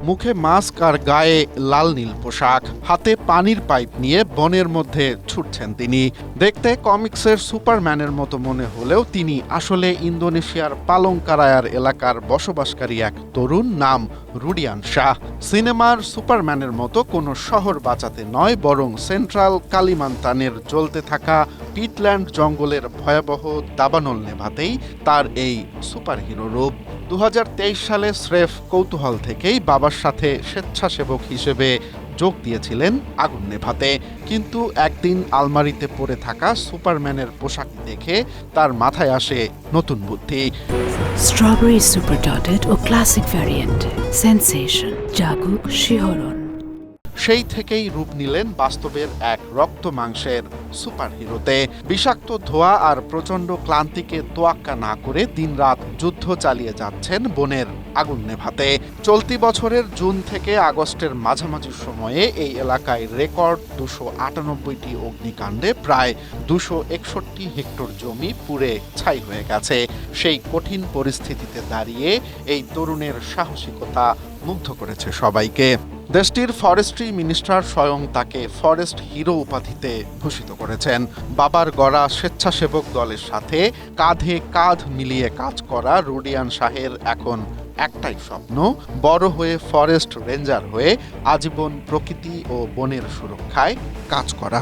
মুখে মাস্ক আর গায়ে লাল নীল পোশাক, হাতে পানির পাইপ নিয়ে বনের মধ্যে ছুটছেন তিনি। দেখতে কমিক্সের সুপারম্যানের মতো মনে হলেও তিনি আসলে ইন্দোনেশিয়ার পালংকারায়ার এলাকার বসবাসকারী এক তরুণ, নাম রুডিয়ান শাহ। সিনেমার সুপারম্যানের মতো কোনো শহর বাঁচাতে নয়, বরং সেন্ট্রাল কালিমান্তানের জ্বলতে থাকা পিটল্যান্ড জঙ্গলের ভয়াবহ দাবানল নেভাতেই তার এই সুপারহিরো রূপ। 2023 সালে স্রেফ কৌতূহল থেকেই বাবার সাথে স্বেচ্ছাসেবক হিসেবে যোগ দিয়েছিলেন আগুন নেভাতে। কিন্তু একদিন আলমারিতে পড়ে থাকা সুপারম্যানের পোশাক দেখে তার মাথায় আসে নতুন বুদ্ধি। স্ট্রবেরি সুপার ডটেড ও ক্লাসিক ভ্যারিয়েন্টে সেন্সেশন জাগুক শিহরণ। সেই থেকেই রূপ নিলেন বাস্তবের এক রক্ত মাংসের সুপারহিরোতে। বিষাক্ত ধোঁয়া আর প্রচণ্ড ক্লান্তিকে তোয়াক্কা না করে দিনরাত যুদ্ধ চালিয়ে যাচ্ছেন বনের আগুন নেভাতে। চলতি বছরের জুন থেকে আগস্টের মাঝামাঝি সময়ে এই এলাকায় রেকর্ড 298টি অগ্নিকাণ্ডে প্রায় 261 হেক্টর জমি পুড়ে ছাই হয়ে গেছে। সেই কঠিন পরিস্থিতিতে দাঁড়িয়ে এই তরুণের সাহসিকতা মুগ্ধ করেছে সবাইকে। দেশটির ফরেস্ট্রি মিনিস্টার স্বয়ং তাকে ফরেস্ট হিরো উপাধিতে ভূষিত করেছেন। বাবার গড়া স্বেচ্ছাসেবক দলের সাথে কাঁধে কাঁধ মিলিয়ে কাজ করা রুডিয়ান শাহের এখন একটাই স্বপ্ন, বড় হয়ে ফরেস্ট রেঞ্জার হয়ে আজীবন প্রকৃতি ও বনের সুরক্ষায় কাজ করা।